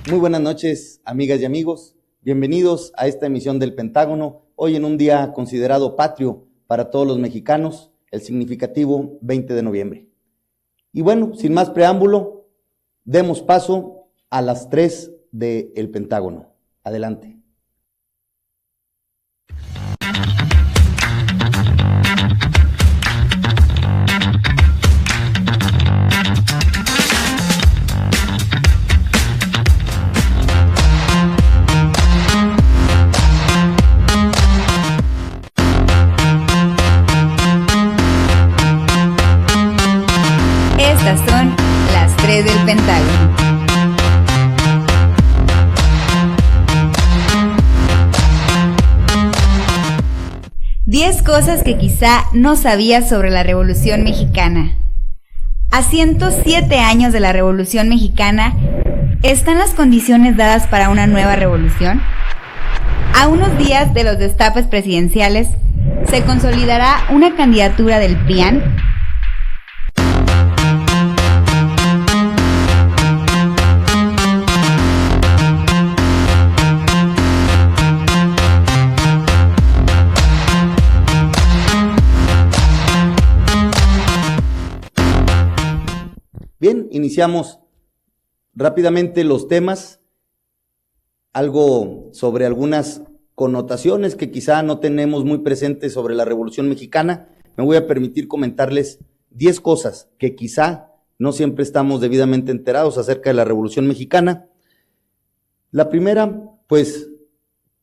Muy buenas noches, amigas y amigos. Bienvenidos a esta emisión del Pentágono, hoy en un día considerado patrio para todos los mexicanos, el significativo 20 de noviembre. Y bueno, sin más preámbulo, demos paso a las 3 del Pentágono. Adelante. Estas son las 3 del Pentágono. Diez cosas que quizá no sabías sobre la Revolución Mexicana. A 107 años de la Revolución Mexicana, ¿están las condiciones dadas para una nueva revolución? A unos días de los destapes presidenciales, ¿se consolidará una candidatura del PRIAN? Bien, iniciamos rápidamente los temas, algo sobre algunas connotaciones que quizá no tenemos muy presentes sobre la Revolución Mexicana. Me voy a permitir comentarles 10 cosas que quizá no siempre estamos debidamente enterados acerca de la Revolución Mexicana. La primera, pues,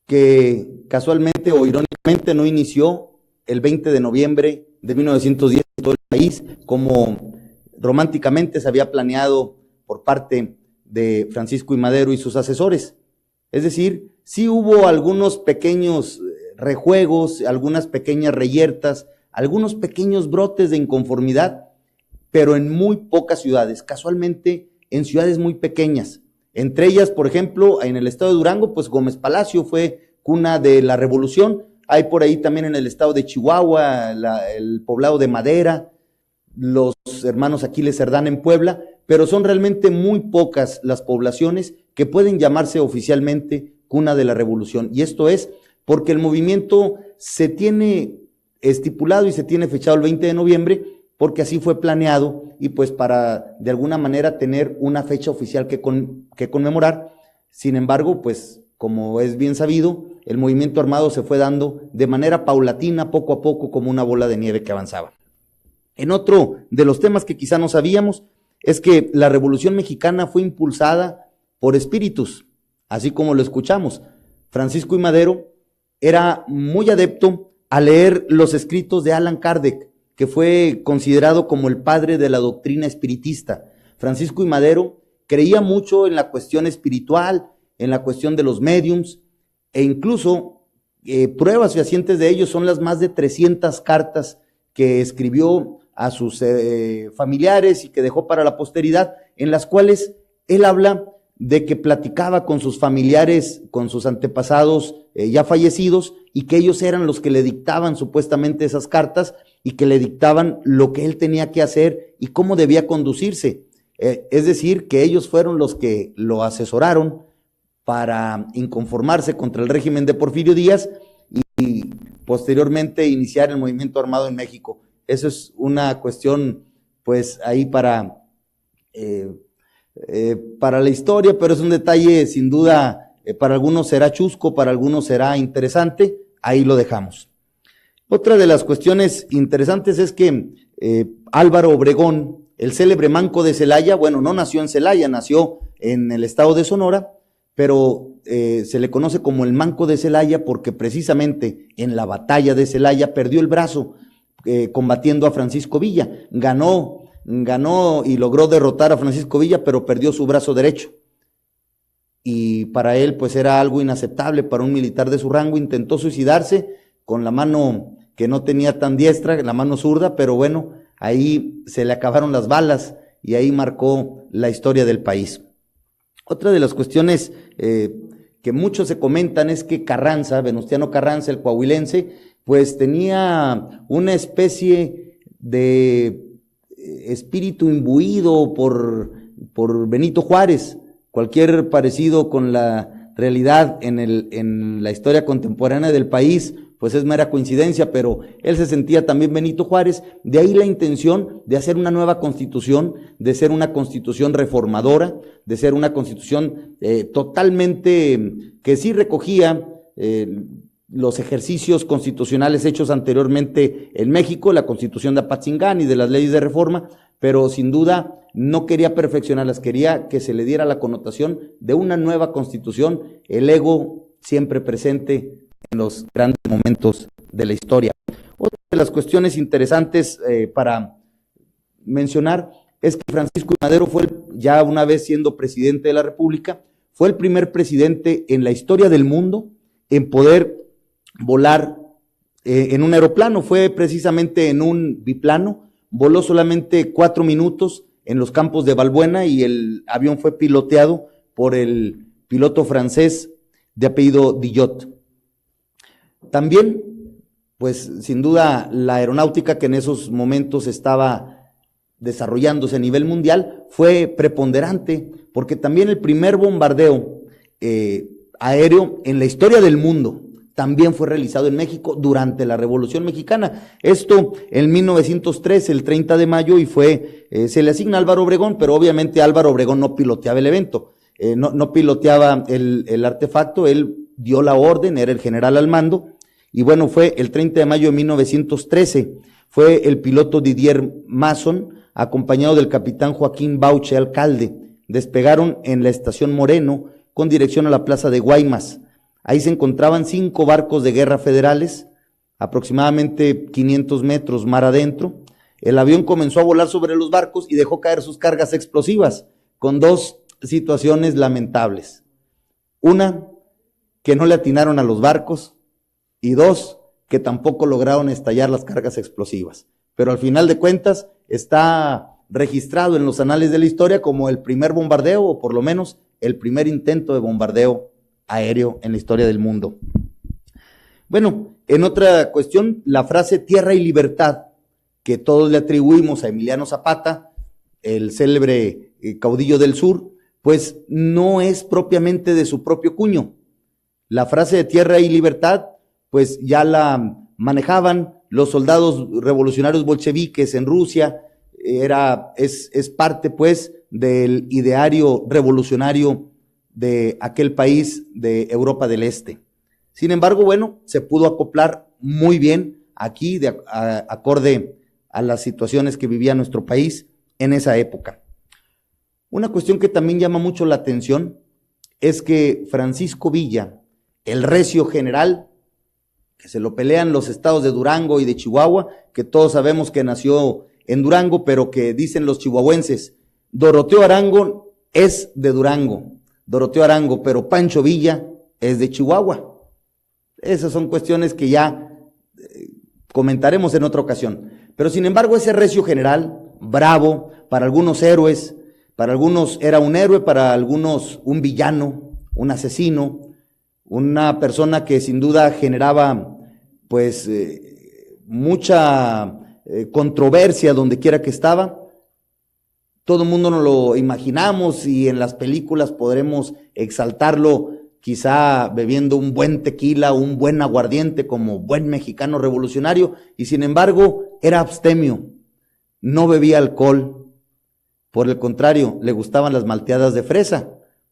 que casualmente o irónicamente no inició el 20 de noviembre de 1910 en todo el país, como románticamente se había planeado por parte de Francisco I. Madero y sus asesores. Es decir, sí hubo algunos pequeños rejuegos, algunas pequeñas reyertas, algunos pequeños brotes de inconformidad, pero en muy pocas ciudades, casualmente en ciudades muy pequeñas. Entre ellas, por ejemplo, en el estado de Durango, pues Gómez Palacio fue cuna de la revolución. Hay por ahí también en el estado de Chihuahua, el poblado de Madera, los hermanos Aquiles Cerdán en Puebla, pero son realmente muy pocas las poblaciones que pueden llamarse oficialmente cuna de la revolución. Y esto es porque el movimiento se tiene estipulado y se tiene fechado el 20 de noviembre, porque así fue planeado y pues para de alguna manera tener una fecha oficial que conmemorar. Sin embargo, pues como es bien sabido, el movimiento armado se fue dando de manera paulatina, poco a poco, como una bola de nieve que avanzaba. En otro de los temas que quizá no sabíamos es que la Revolución Mexicana fue impulsada por espíritus, así como lo escuchamos. Francisco I. Madero era muy adepto a leer los escritos de Allan Kardec, que fue considerado como el padre de la doctrina espiritista. Francisco I. Madero creía mucho en la cuestión espiritual, en la cuestión de los médiums, e incluso pruebas fehacientes de ello son las más de 300 cartas que escribió a sus familiares y que dejó para la posteridad, en las cuales él habla de que platicaba con sus familiares, con sus antepasados ya fallecidos, y que ellos eran los que le dictaban supuestamente esas cartas y que le dictaban lo que él tenía que hacer y cómo debía conducirse. Es decir, que ellos fueron los que lo asesoraron para inconformarse contra el régimen de Porfirio Díaz y posteriormente iniciar el movimiento armado en México. Eso es una cuestión, pues, ahí para la historia, pero es un detalle, sin duda, para algunos será chusco, para algunos será interesante, ahí lo dejamos. Otra de las cuestiones interesantes es que Álvaro Obregón, el célebre Manco de Celaya, bueno, no nació en Celaya, nació en el estado de Sonora, pero se le conoce como el Manco de Celaya porque precisamente en la batalla de Celaya perdió el brazo combatiendo a Francisco Villa. Ganó y logró derrotar a Francisco Villa, pero perdió su brazo derecho. Y para él pues era algo inaceptable para un militar de su rango. Intentó suicidarse con la mano que no tenía tan diestra, la mano zurda, pero bueno, ahí se le acabaron las balas y ahí marcó la historia del país. Otra de las cuestiones que muchos se comentan es que Carranza, Venustiano Carranza, el coahuilense, pues tenía una especie de espíritu imbuido por Benito Juárez, Cualquier parecido con la realidad en la historia contemporánea del país, pues es mera coincidencia, pero él se sentía también Benito Juárez, de ahí la intención de hacer una nueva constitución, de ser una constitución reformadora, de ser una constitución totalmente que sí recogía los ejercicios constitucionales hechos anteriormente en México, la Constitución de Apatzingán y de las leyes de reforma, pero sin duda no quería perfeccionarlas, quería que se le diera la connotación de una nueva constitución, el ego siempre presente en los grandes momentos de la historia. Otra de las cuestiones interesantes para mencionar es que Francisco I. Madero fue, ya una vez siendo presidente de la República, fue el primer presidente en la historia del mundo en poder volar en un aeroplano, fue precisamente en un biplano, voló solamente 4 minutos en los campos de Balbuena y el avión fue piloteado por el piloto francés de apellido Dillot. También, pues sin duda, la aeronáutica que en esos momentos estaba desarrollándose a nivel mundial fue preponderante, porque también el primer bombardeo aéreo en la historia del mundo también fue realizado en México durante la Revolución Mexicana. Esto en 1903, el 30 de mayo, y se le asigna a Álvaro Obregón, pero obviamente Álvaro Obregón no piloteaba el evento, no piloteaba el artefacto, él dio la orden, era el general al mando, y bueno, fue el 30 de mayo de 1913, fue el piloto Didier Masson, acompañado del capitán Joaquín Bauche, alcalde, despegaron en la estación Moreno con dirección a la plaza de Guaymas. Ahí se encontraban 5 barcos de guerra federales, aproximadamente 500 metros mar adentro. El avión comenzó a volar sobre los barcos y dejó caer sus cargas explosivas, con 2 situaciones lamentables. Una, que no le atinaron a los barcos, y 2, que tampoco lograron estallar las cargas explosivas. Pero al final de cuentas está registrado en los anales de la historia como el primer bombardeo, o por lo menos el primer intento de bombardeo aéreo en la historia del mundo. Bueno, en otra cuestión, la frase tierra y libertad, que todos le atribuimos a Emiliano Zapata, el célebre caudillo del sur, pues no es propiamente de su propio cuño. La frase de tierra y libertad, pues ya la manejaban los soldados revolucionarios bolcheviques en Rusia, es parte pues del ideario revolucionario de aquel país de Europa del Este. Sin embargo, bueno, se pudo acoplar muy bien aquí, acorde a las situaciones que vivía nuestro país en esa época. Una cuestión que también llama mucho la atención es que Francisco Villa, el recio general, que se lo pelean los estados de Durango y de Chihuahua, que todos sabemos que nació en Durango, pero que dicen los chihuahuenses, Doroteo Arango es de Durango, Doroteo Arango, pero Pancho Villa es de Chihuahua. Esas son cuestiones que ya comentaremos en otra ocasión. Pero sin embargo, ese recio general, bravo, para algunos héroes, para algunos era un héroe, para algunos un villano, un asesino, una persona que sin duda generaba pues mucha controversia donde quiera que estaba. Todo el mundo nos lo imaginamos y en las películas podremos exaltarlo, quizá bebiendo un buen tequila, un buen aguardiente como buen mexicano revolucionario, y sin embargo era abstemio, no bebía alcohol, por el contrario, le gustaban las malteadas de fresa.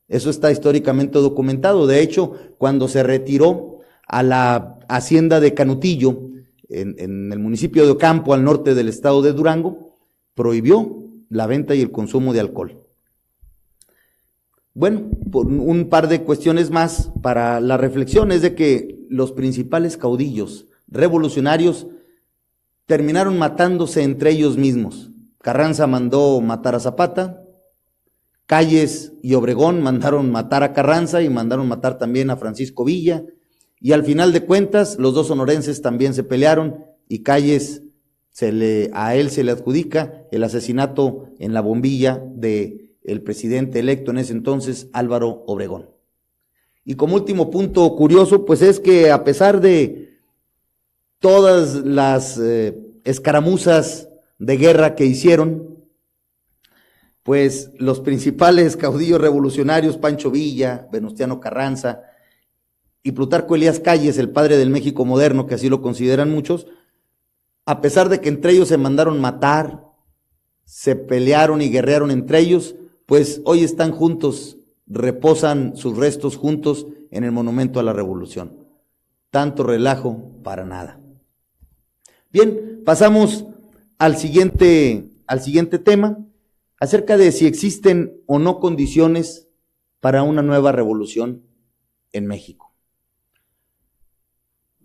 Eso está históricamente documentado. De hecho, cuando se retiró a la hacienda de Canutillo, en el municipio de Ocampo, al norte del estado de Durango, prohibió la venta y el consumo de alcohol. Bueno, por un par de cuestiones más para la reflexión es de que los principales caudillos revolucionarios terminaron matándose entre ellos mismos. Carranza mandó matar a Zapata, Calles y Obregón mandaron matar a Carranza y mandaron matar también a Francisco Villa, y al final de cuentas los 2 sonorenses también se pelearon y Calles a él se le adjudica el asesinato en la bombilla de el presidente electo en ese entonces, Álvaro Obregón. Y como último punto curioso, pues es que a pesar de todas las escaramuzas de guerra que hicieron, pues los principales caudillos revolucionarios, Pancho Villa, Venustiano Carranza y Plutarco Elías Calles, el padre del México moderno, que así lo consideran muchos, a pesar de que entre ellos se mandaron matar, se pelearon y guerrearon entre ellos, pues hoy están juntos, reposan sus restos juntos en el Monumento a la Revolución. Tanto relajo para nada. Bien, pasamos al siguiente tema, acerca de si existen o no condiciones para una nueva revolución en México.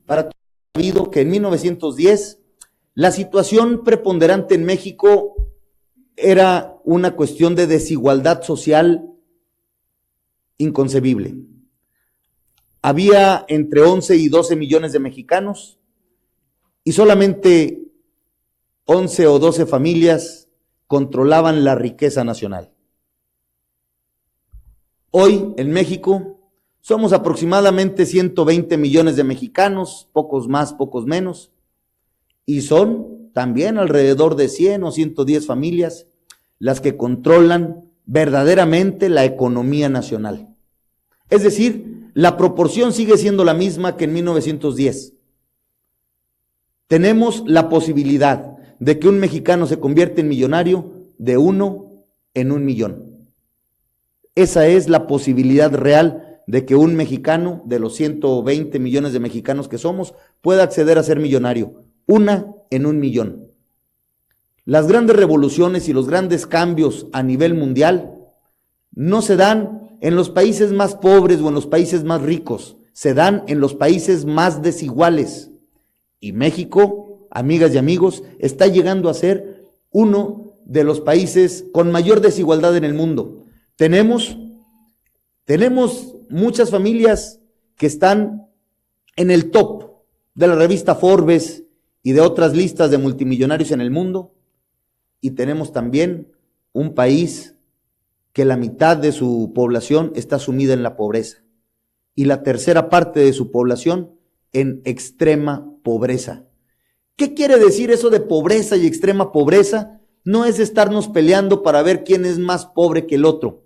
Para todos es sabido que en 1910 la situación preponderante en México era una cuestión de desigualdad social inconcebible. Había entre 11 y 12 millones de mexicanos y solamente 11 o 12 familias controlaban la riqueza nacional. Hoy en México somos aproximadamente 120 millones de mexicanos, pocos más, pocos menos, y son también alrededor de 100 o 110 familias las que controlan verdaderamente la economía nacional. Es decir, la proporción sigue siendo la misma que en 1910. Tenemos la posibilidad de que un mexicano se convierta en millonario de 1 en 1 millón. Esa es la posibilidad real de que un mexicano, de los 120 millones de mexicanos que somos, pueda acceder a ser millonario. 1 en 1 millón. Las grandes revoluciones y los grandes cambios a nivel mundial no se dan en los países más pobres o en los países más ricos, se dan en los países más desiguales. Y México, amigas y amigos, está llegando a ser uno de los países con mayor desigualdad en el mundo. Tenemos muchas familias que están en el top de la revista Forbes y de otras listas de multimillonarios en el mundo, y tenemos también un país que la mitad de su población está sumida en la pobreza y la tercera parte de su población en extrema pobreza. ¿Qué quiere decir eso de pobreza y extrema pobreza? No es estarnos peleando para ver quién es más pobre que el otro.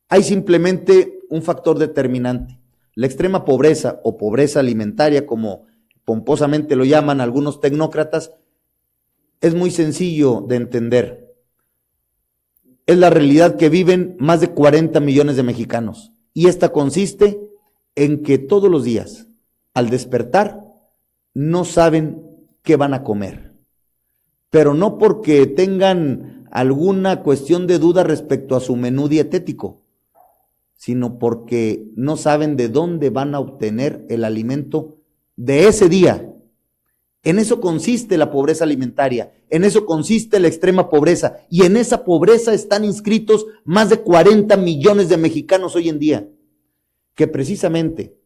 Hay simplemente un factor determinante. La extrema pobreza o pobreza alimentaria, como pomposamente lo llaman algunos tecnócratas, es muy sencillo de entender. Es la realidad que viven más de 40 millones de mexicanos. Y esta consiste en que todos los días, al despertar, no saben qué van a comer. Pero no porque tengan alguna cuestión de duda respecto a su menú dietético, sino porque no saben de dónde van a obtener el alimento de ese día. En eso consiste la pobreza alimentaria, en eso consiste la extrema pobreza, y en esa pobreza están inscritos más de 40 millones de mexicanos hoy en día, que precisamente,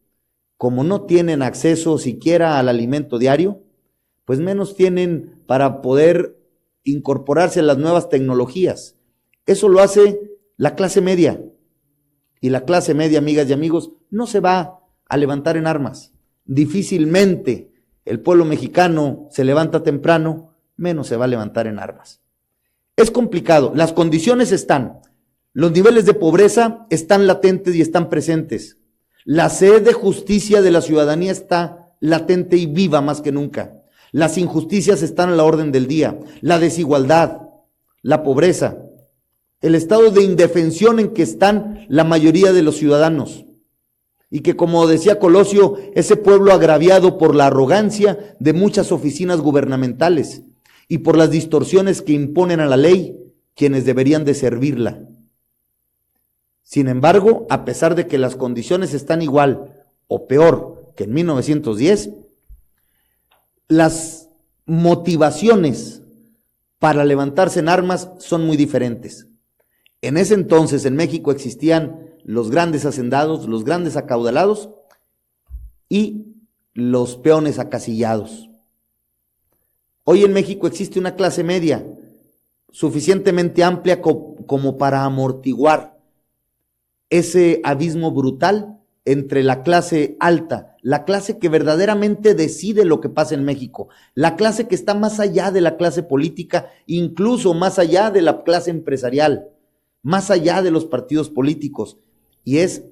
como no tienen acceso siquiera al alimento diario, pues menos tienen para poder incorporarse a las nuevas tecnologías. Eso lo hace la clase media, y la clase media, amigas y amigos, no se va a levantar en armas. Difícilmente el pueblo mexicano se levanta temprano, menos se va a levantar en armas. Es complicado, las condiciones están, los niveles de pobreza están latentes y están presentes. La sed de justicia de la ciudadanía está latente y viva más que nunca. Las injusticias están a la orden del día, la desigualdad, la pobreza, el estado de indefensión en que están la mayoría de los ciudadanos. Y que, como decía Colosio, ese pueblo agraviado por la arrogancia de muchas oficinas gubernamentales y por las distorsiones que imponen a la ley quienes deberían de servirla. Sin embargo, a pesar de que las condiciones están igual o peor que en 1910, las motivaciones para levantarse en armas son muy diferentes. En ese entonces en México existían los grandes hacendados, los grandes acaudalados y los peones acasillados. Hoy en México existe una clase media suficientemente amplia como para amortiguar ese abismo brutal entre la clase alta, la clase que verdaderamente decide lo que pasa en México, la clase que está más allá de la clase política, incluso más allá de la clase empresarial, más allá de los partidos políticos, y es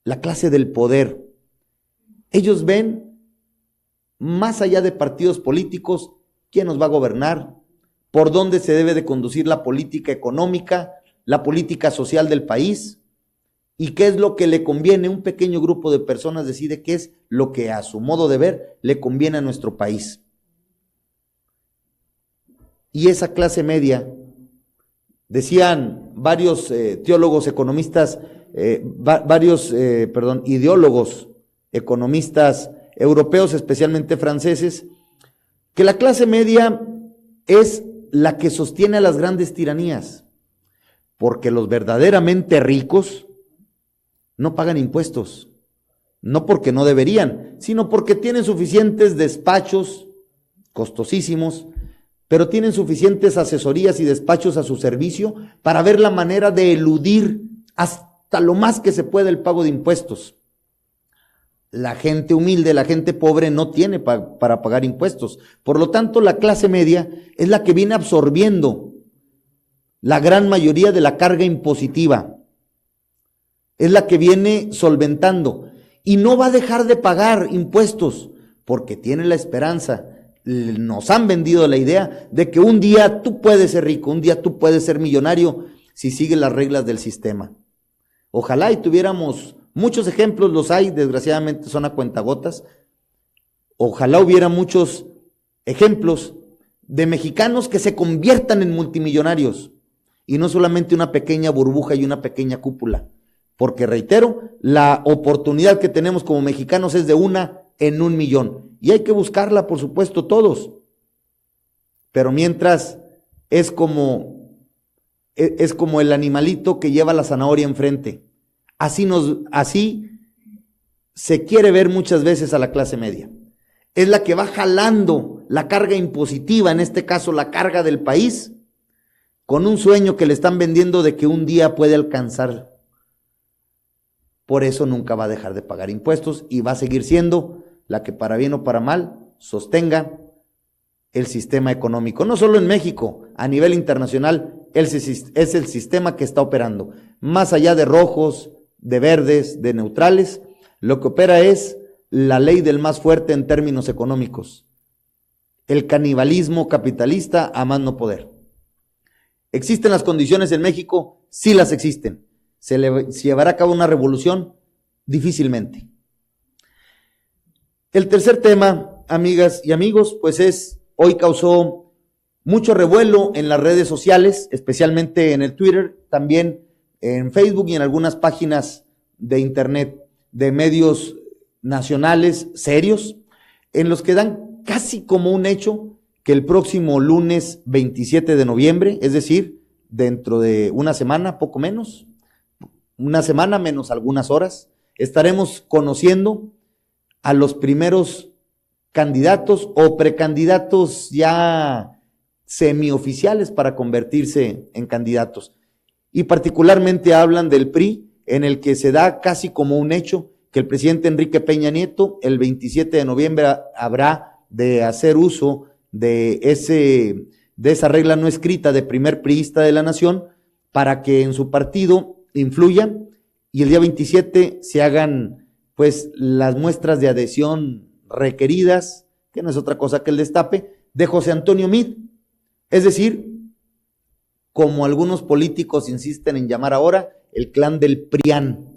la clase del poder. Ellos ven más allá de partidos políticos quién nos va a gobernar, por dónde se debe de conducir la política económica, la política social del país, y qué es lo que le conviene. Un pequeño grupo de personas decide qué es lo que a su modo de ver le conviene a nuestro país. Y esa clase media, decían varios teólogos economistas, ideólogos economistas europeos, especialmente franceses, que la clase media es la que sostiene a las grandes tiranías, porque los verdaderamente ricos no pagan impuestos, no porque no deberían, sino porque tienen suficientes despachos costosísimos, pero tienen suficientes asesorías y despachos a su servicio para ver la manera de eludir hasta lo más que se puede el pago de impuestos. La gente humilde, la gente pobre no tiene para pagar impuestos. Por lo tanto, la clase media es la que viene absorbiendo la gran mayoría de la carga impositiva. Es la que viene solventando y no va a dejar de pagar impuestos porque tiene la esperanza. Nos han vendido la idea de que un día tú puedes ser rico, un día tú puedes ser millonario si sigues las reglas del sistema. Ojalá y tuviéramos muchos ejemplos, los hay, desgraciadamente son a cuentagotas. Ojalá hubiera muchos ejemplos de mexicanos que se conviertan en multimillonarios y no solamente una pequeña burbuja y una pequeña cúpula. Porque reitero, la oportunidad que tenemos como mexicanos es de 1 en 1 millón. Y hay que buscarla, por supuesto, todos. Pero mientras es como el animalito que lleva la zanahoria enfrente. Así se quiere ver muchas veces a la clase media. Es la que va jalando la carga impositiva, en este caso la carga del país, con un sueño que le están vendiendo de que un día puede alcanzar. Por eso nunca va a dejar de pagar impuestos y va a seguir siendo la que para bien o para mal sostenga el sistema económico. No solo en México, a nivel internacional es el sistema que está operando. Más allá de rojos, de verdes, de neutrales, lo que opera es la ley del más fuerte en términos económicos. El canibalismo capitalista a más no poder. ¿Existen las condiciones en México? Sí las existen. ¿Se llevará a cabo una revolución? Difícilmente. El tercer tema, amigas y amigos, pues hoy causó mucho revuelo en las redes sociales, especialmente en el Twitter, también en Facebook y en algunas páginas de internet, de medios nacionales serios, en los que dan casi como un hecho que el próximo lunes 27 de noviembre, es decir, dentro de una semana, poco menos, una semana menos algunas horas, estaremos conociendo a los primeros candidatos o precandidatos ya semioficiales para convertirse en candidatos. Y particularmente hablan del PRI, en el que se da casi como un hecho que el presidente Enrique Peña Nieto el 27 de noviembre habrá de hacer uso de esa regla no escrita de primer priista de la nación para que en su partido influyan y el día 27 se hagan pues las muestras de adhesión requeridas, que no es otra cosa que el destape, de José Antonio Meade. Es decir, como algunos políticos insisten en llamar ahora, el clan del PRIAN.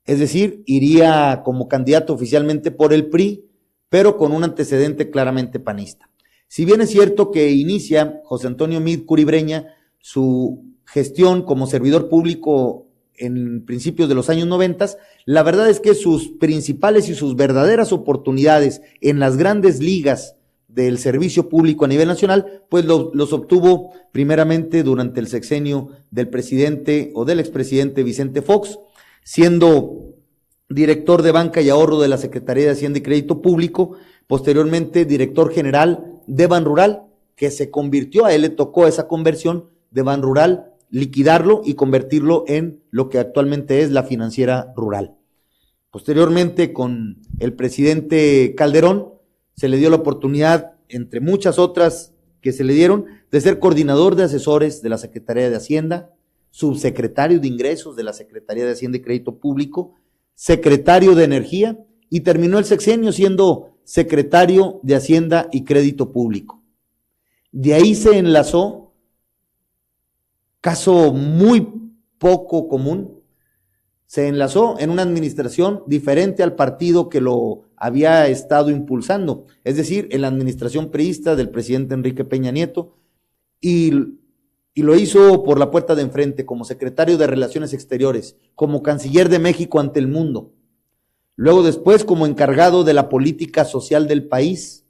Es decir, iría como candidato oficialmente por el PRI, pero con un antecedente claramente panista. Si bien es cierto que inicia José Antonio Meade Curibreña su gestión como servidor público en principios de los años 90, la verdad es que sus principales y sus verdaderas oportunidades en las grandes ligas del servicio público a nivel nacional, pues los obtuvo primeramente durante el sexenio del presidente o del expresidente Vicente Fox, siendo director de Banca y Ahorro de la Secretaría de Hacienda y Crédito Público, posteriormente director general de Banrural, que se convirtió, a él le tocó esa conversión de Banrural liquidarlo y convertirlo en lo que actualmente es la Financiera Rural. Posteriormente, con el presidente Calderón, se le dio la oportunidad, entre muchas otras que se le dieron, de ser coordinador de asesores de la Secretaría de Hacienda, subsecretario de Ingresos de la Secretaría de Hacienda y Crédito Público, secretario de Energía, y terminó el sexenio siendo secretario de Hacienda y Crédito Público. De ahí se enlazó, caso muy poco común, se enlazó en una administración diferente al partido que lo había estado impulsando, es decir, en la administración priista del presidente Enrique Peña Nieto, y lo hizo por la puerta de enfrente, como secretario de Relaciones Exteriores, como canciller de México ante el mundo. Luego después como encargado de la política social del país,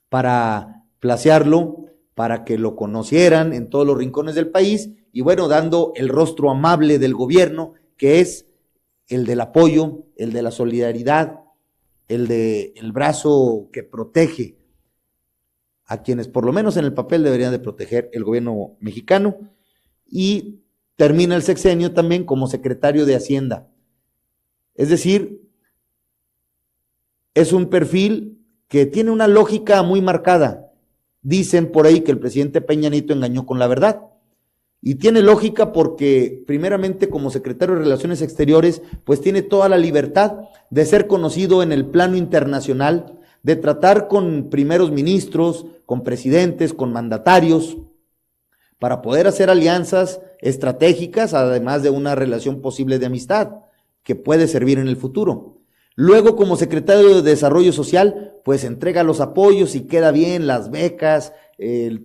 para placearlo, para que lo conocieran en todos los rincones del país, y bueno, dando el rostro amable del gobierno, que es el del apoyo, el de la solidaridad, el del brazo que protege a quienes por lo menos en el papel deberían de proteger el gobierno mexicano, y termina el sexenio también como secretario de Hacienda. Es decir, es un perfil que tiene una lógica muy marcada. Dicen por ahí que el presidente Peña Nieto engañó con la verdad, y tiene lógica porque primeramente como secretario de Relaciones Exteriores, pues tiene toda la libertad de ser conocido en el plano internacional, de tratar con primeros ministros, con presidentes, con mandatarios, para poder hacer alianzas estratégicas, además de una relación posible de amistad, que puede servir en el futuro. Luego, como secretario de Desarrollo Social, pues entrega los apoyos y queda bien las becas,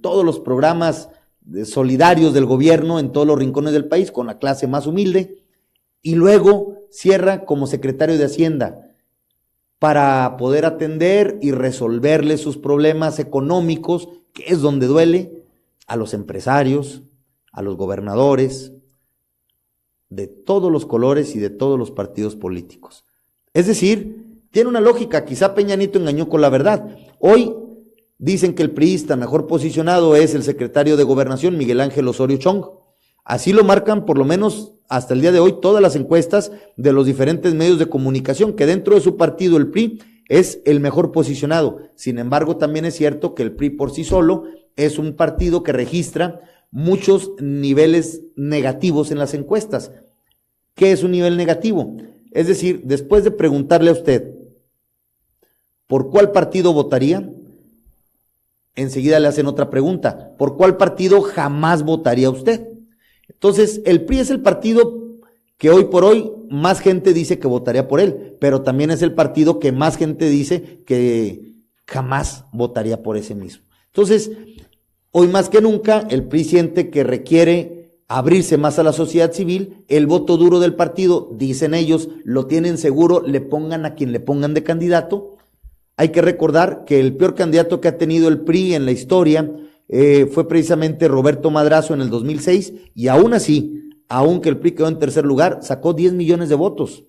todos los programas solidarios del gobierno en todos los rincones del país, con la clase más humilde, y luego cierra como secretario de Hacienda, para poder atender y resolverle sus problemas económicos, que es donde duele, a los empresarios, a los gobernadores, de todos los colores y de todos los partidos políticos. Es decir, tiene una lógica, quizá Peña Nieto engañó con la verdad. Hoy dicen que el priista mejor posicionado es el secretario de Gobernación, Miguel Ángel Osorio Chong. Así lo marcan por lo menos hasta el día de hoy todas las encuestas de los diferentes medios de comunicación, que dentro de su partido, el PRI, es el mejor posicionado. Sin embargo, también es cierto que el PRI por sí solo es un partido que registra muchos niveles negativos en las encuestas. ¿Qué es un nivel negativo? Es decir, después de preguntarle a usted por cuál partido votaría, enseguida le hacen otra pregunta: ¿por cuál partido jamás votaría usted? Entonces, el PRI es el partido que hoy por hoy más gente dice que votaría por él, pero también es el partido que más gente dice que jamás votaría por ese mismo. Entonces, hoy más que nunca, el PRI siente que requiere abrirse más a la sociedad civil. El voto duro del partido, dicen ellos, lo tienen seguro, le pongan a quien le pongan de candidato. Hay que recordar que el peor candidato que ha tenido el PRI en la historia fue precisamente Roberto Madrazo en el 2006, y aún así, aunque el PRI quedó en tercer lugar, sacó 10 millones de votos.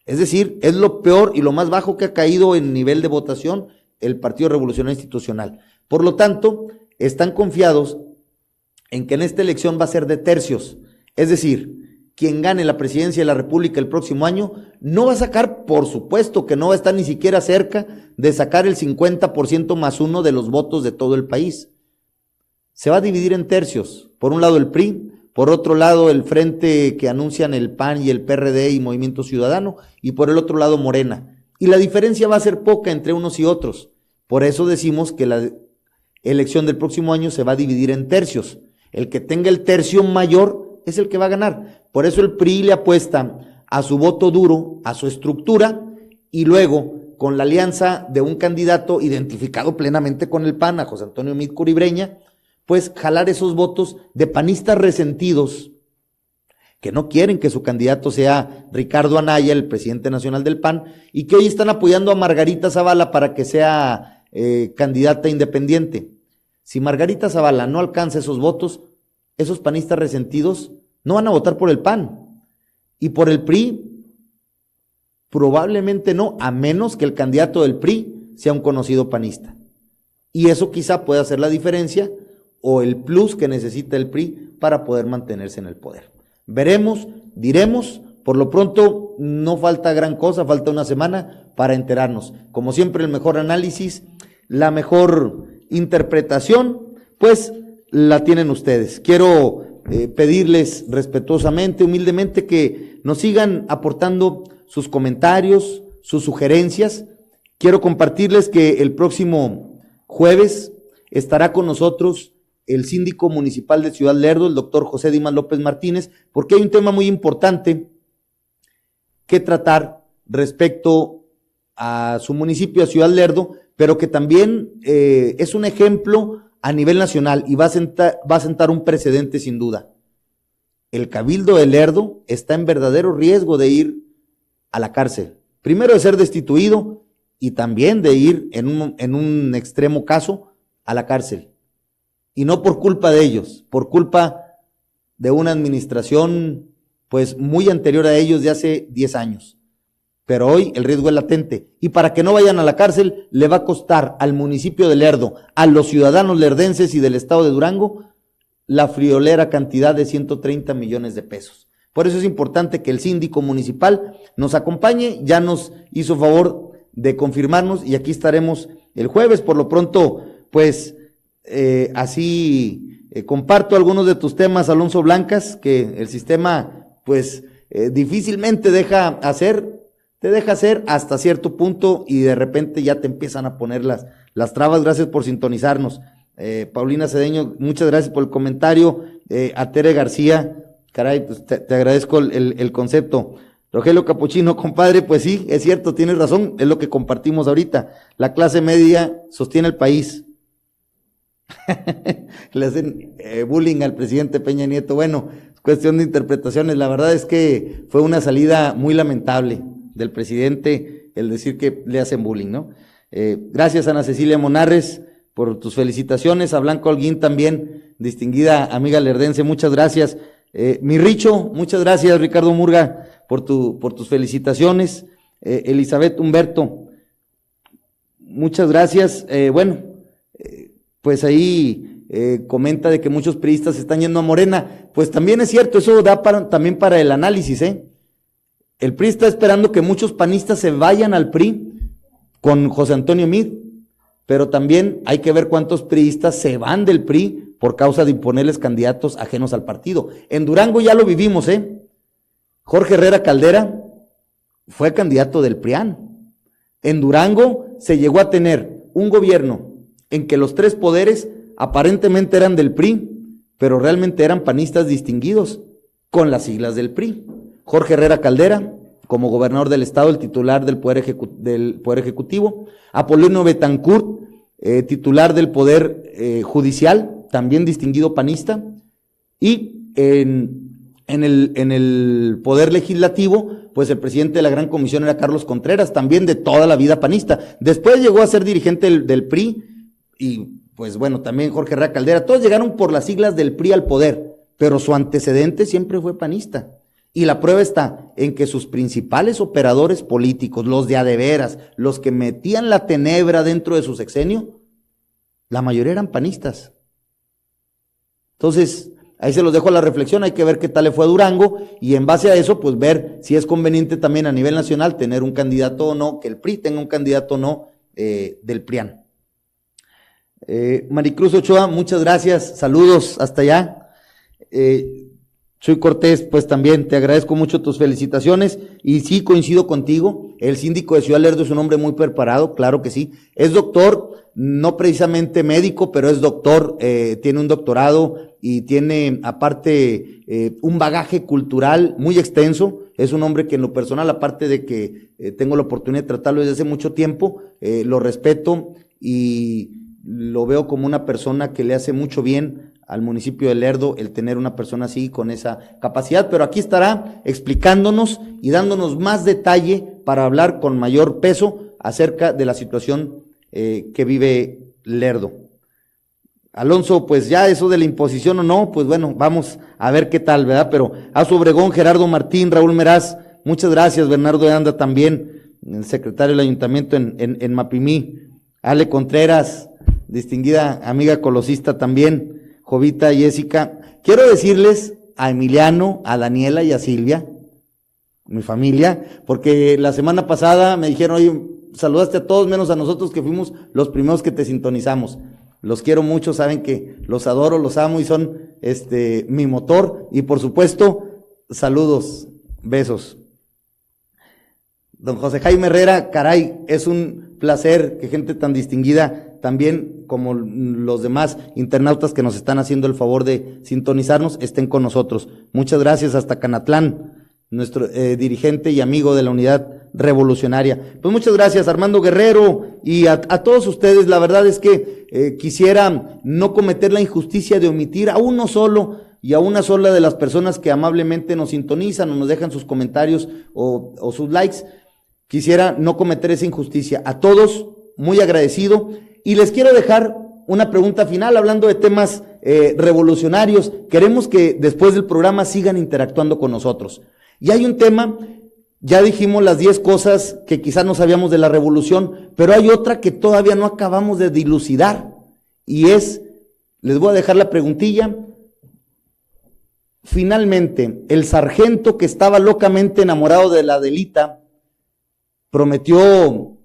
Es decir, es lo peor y lo más bajo que ha caído en nivel de votación el Partido Revolucionario Institucional. Por lo tanto, están confiados en que en esta elección va a ser de tercios. Es decir, quien gane la presidencia de la República el próximo año no va a sacar, por supuesto que no va a estar ni siquiera cerca de sacar el 50% más uno de los votos de todo el país. Se va a dividir en tercios. Por un lado el PRI, por otro lado el frente que anuncian el PAN y el PRD y Movimiento Ciudadano, y por el otro lado Morena. Y la diferencia va a ser poca entre unos y otros. Por eso decimos que la elección del próximo año se va a dividir en tercios. El que tenga el tercio mayor es el que va a ganar. Por eso el PRI le apuesta a su voto duro, a su estructura, y luego con la alianza de un candidato identificado plenamente con el PAN, a José Antonio Meade Curibreña, pues jalar esos votos de panistas resentidos que no quieren que su candidato sea Ricardo Anaya, el presidente nacional del PAN, y que hoy están apoyando a Margarita Zavala para que sea candidata independiente. Si Margarita Zavala no alcanza esos votos, esos panistas resentidos no van a votar por el PAN, y por el PRI probablemente no, a menos que el candidato del PRI sea un conocido panista. Y eso quizá pueda hacer la diferencia o el plus que necesita el PRI para poder mantenerse en el poder. Veremos, diremos, por lo pronto no falta gran cosa, falta una semana para enterarnos. Como siempre, el mejor análisis, la mejor interpretación, pues la tienen ustedes. Quiero pedirles respetuosamente, humildemente, que nos sigan aportando sus comentarios, sus sugerencias. Quiero compartirles que el próximo jueves estará con nosotros el síndico municipal de Ciudad Lerdo, el doctor José Dimas López Martínez, porque hay un tema muy importante que tratar respecto a su municipio, a Ciudad Lerdo, pero que también es un ejemplo a nivel nacional y va a sentar un precedente sin duda. El Cabildo de Lerdo está en verdadero riesgo de ir a la cárcel. Primero de ser destituido y también de ir en un extremo caso a la cárcel. Y no por culpa de ellos, por culpa de una administración pues muy anterior a ellos de hace 10 años. Pero hoy el riesgo es latente y para que no vayan a la cárcel le va a costar al municipio de Lerdo, a los ciudadanos lerdenses y del estado de Durango, la friolera cantidad de 130 millones de pesos. Por eso es importante que el síndico municipal nos acompañe, ya nos hizo favor de confirmarnos y aquí estaremos el jueves. Por lo pronto, pues comparto algunos de tus temas, Alonso Blancas, que el sistema pues difícilmente te deja hacer hasta cierto punto y de repente ya te empiezan a poner las trabas. Gracias por sintonizarnos. Paulina Cedeño, muchas gracias por el comentario. A Tere García, caray, pues te agradezco el concepto. Rogelio Capuchino, compadre, pues sí, es cierto, tienes razón, es lo que compartimos ahorita. La clase media sostiene el país. Le hacen bullying al presidente Peña Nieto. Bueno, es cuestión de interpretaciones. La verdad es que fue una salida muy lamentable del presidente el decir que le hacen bullying, ¿no? Gracias, Ana Cecilia Monarres, por tus felicitaciones. A Blanca Holguín también, distinguida amiga lerdense, muchas gracias. Mi Richo, muchas gracias, Ricardo Murga, por tus felicitaciones. Elizabeth Humberto, muchas gracias. Pues ahí comenta de que muchos priistas están yendo a Morena. Pues también es cierto, eso da también para el análisis, El PRI está esperando que muchos panistas se vayan al PRI con José Antonio Meade, pero también hay que ver cuántos priistas se van del PRI por causa de imponerles candidatos ajenos al partido. En Durango ya lo vivimos, Jorge Herrera Caldera fue candidato del PRIAN. En Durango se llegó a tener un gobierno en que los tres poderes aparentemente eran del PRI, pero realmente eran panistas distinguidos con las siglas del PRI. Jorge Herrera Caldera, como gobernador del estado, el titular del Poder Ejecutivo. Apolonio Betancourt, titular del Poder Judicial, también distinguido panista. Y en el Poder Legislativo, pues el presidente de la Gran Comisión era Carlos Contreras, también de toda la vida panista. Después llegó a ser dirigente del PRI y pues bueno, también Jorge Herrera Caldera. Todos llegaron por las siglas del PRI al poder, pero su antecedente siempre fue panista. Y la prueba está en que sus principales operadores políticos, los de a de veras, los que metían la tenebra dentro de su sexenio, la mayoría eran panistas. Entonces, ahí se los dejo a la reflexión, hay que ver qué tal le fue a Durango y en base a eso, pues ver si es conveniente también a nivel nacional tener un candidato o no, que el PRI tenga un candidato o no del PRIAN. Maricruz Ochoa, muchas gracias, saludos hasta allá. Chuy Cortés, pues también te agradezco mucho tus felicitaciones y sí coincido contigo, el síndico de Ciudad Lerdo es un hombre muy preparado, claro que sí, es doctor, no precisamente médico, pero es doctor, tiene un doctorado y tiene aparte un bagaje cultural muy extenso, es un hombre que en lo personal, aparte de que tengo la oportunidad de tratarlo desde hace mucho tiempo, lo respeto y lo veo como una persona que le hace mucho bien al municipio de Lerdo el tener una persona así con esa capacidad, pero aquí estará explicándonos y dándonos más detalle para hablar con mayor peso acerca de la situación que vive Lerdo. Alonso, pues ya eso de la imposición o no, pues bueno, vamos a ver qué tal, ¿verdad? Pero Azo Obregón, Gerardo Martín, Raúl Meraz, muchas gracias, Bernardo de Anda también, el secretario del ayuntamiento en Mapimí, Ale Contreras, distinguida amiga colosista también, Jovita, Jessica, Quiero decirles a Emiliano, a Daniela y a Silvia, mi familia, porque la semana pasada me dijeron, oye, saludaste a todos menos a nosotros que fuimos los primeros que te sintonizamos. Los quiero mucho, saben que los adoro, los amo y son mi motor. Y por supuesto, saludos, besos. Don José Jaime Herrera, caray, es un placer que gente tan distinguida, también como los demás internautas que nos están haciendo el favor de sintonizarnos, estén con nosotros. Muchas gracias hasta Canatlán, nuestro dirigente y amigo de la Unidad Revolucionaria. Pues muchas gracias, Armando Guerrero, y a todos ustedes. La verdad es que quisiera no cometer la injusticia de omitir a uno solo y a una sola de las personas que amablemente nos sintonizan o nos dejan sus comentarios o sus likes. Quisiera no cometer esa injusticia. A todos, muy agradecido. Y les quiero dejar una pregunta final hablando de temas revolucionarios. Queremos que después del programa sigan interactuando con nosotros. Y hay un tema, ya dijimos las 10 cosas que quizás no sabíamos de la revolución, pero hay otra que todavía no acabamos de dilucidar. Y es, les voy a dejar la preguntilla. Finalmente, el sargento que estaba locamente enamorado de la Adelita, prometió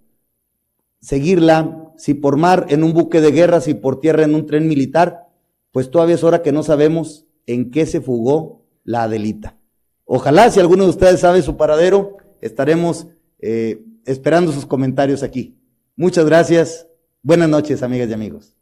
seguirla, si por mar en un buque de guerra, si por tierra en un tren militar, pues todavía es hora que no sabemos en qué se fugó la Adelita. Ojalá, si alguno de ustedes sabe su paradero, estaremos esperando sus comentarios aquí. Muchas gracias, buenas noches, amigas y amigos.